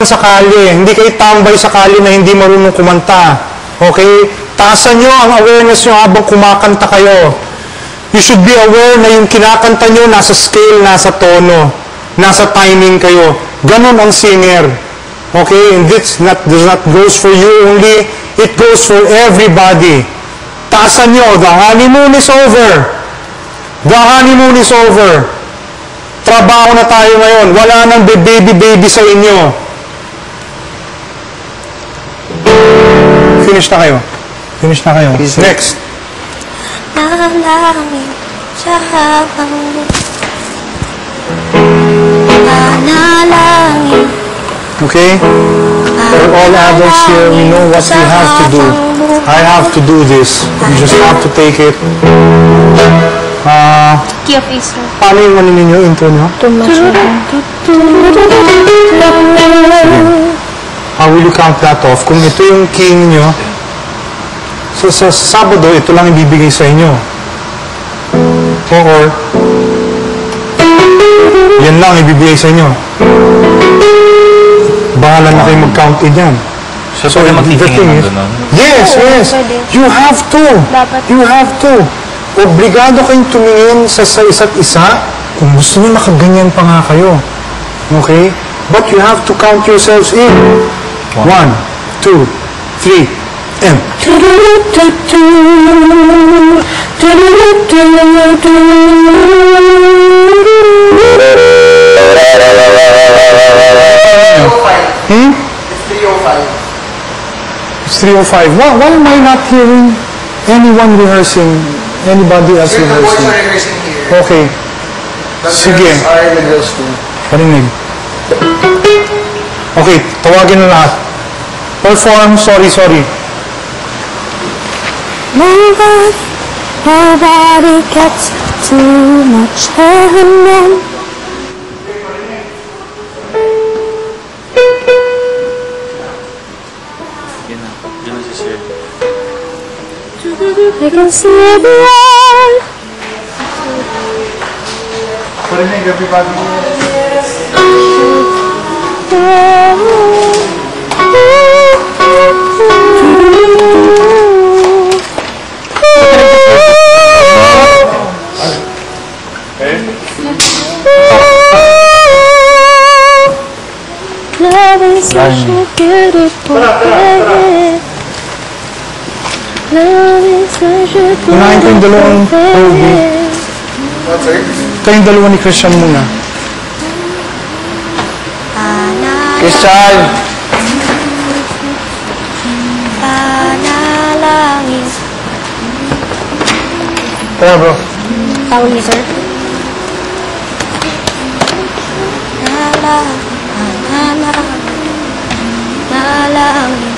sa kalye. Hindi kayo tambay sa kalye na hindi marunong kumanta. Okay? Taasan nyo ang awareness nyo habang kumakanta kayo. You should be aware na yung kinakanta nyo nasa scale, nasa tono, nasa timing kayo. Ganon ang singer. Okay? And this does not goes for you only. It goes for everybody. Taasan nyo. The honeymoon is over. The honeymoon is over. Trabaho na tayo ngayon. Wala nang baby sa inyo. Finish na kayo. Finish na kayo. Next. Nalangin sa habang nanalangin. Okay? For all adults here, we know what we have to do. I have to do this. You just have to take it. Key of Ace. Paano yung ano ninyo, intro nyo? How will you count that off? Kung ito yung key ninyo, so sa Sabado, ito lang ibibigay sa inyo. Or, yan lang ibibigay sa inyo. Bahala na kayo mag-count in yan. So the thing is, yes. You have to. You have to. Obligado kayong tumingin sa isa't isa kung gusto nyo makaganyan pa nga kayo. Okay? But you have to count yourselves in. 1, 2, 3, and. It's 3:05. Why am I not hearing anyone rehearsing? Anybody else rehearsing? Okay. Sige. Parinig. Okay, tawagin na lahat. Perform, sorry. Nobody gets too much heaven. I can see everyone. Parinig, everybody. Love is such a beautiful thing. Love is such a Unahin ko yung dalawang Ruby. Kayong dalawa ni Christian muna. Christian! Panalangin. Tara bro. Tawag niyo, sir. Nalangin.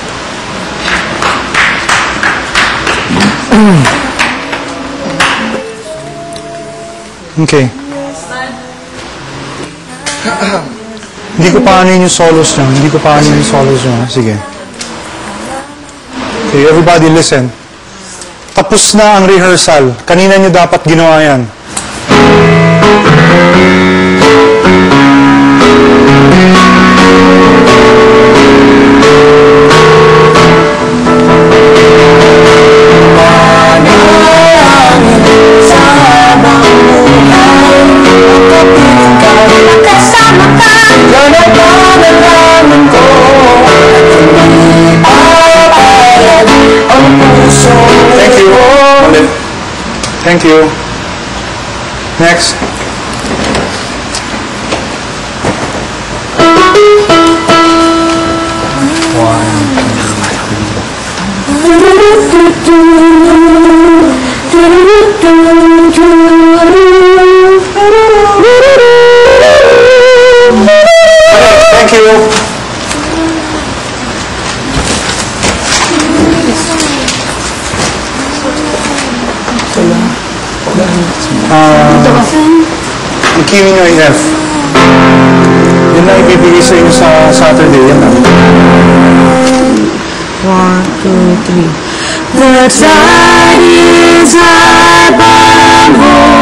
Okay. Hindi ko paanin yung solos niya. Sige. Okay, everybody listen. Tapos na ang rehearsal. Kanina niyo dapat ginawa yan. Thank you. Next. Thank you. Ikimin nyo yung F. Yun na ibibigay sa inyo sa Saturday. Yan na. 1, 2, 3. The tide is high, but I'm home.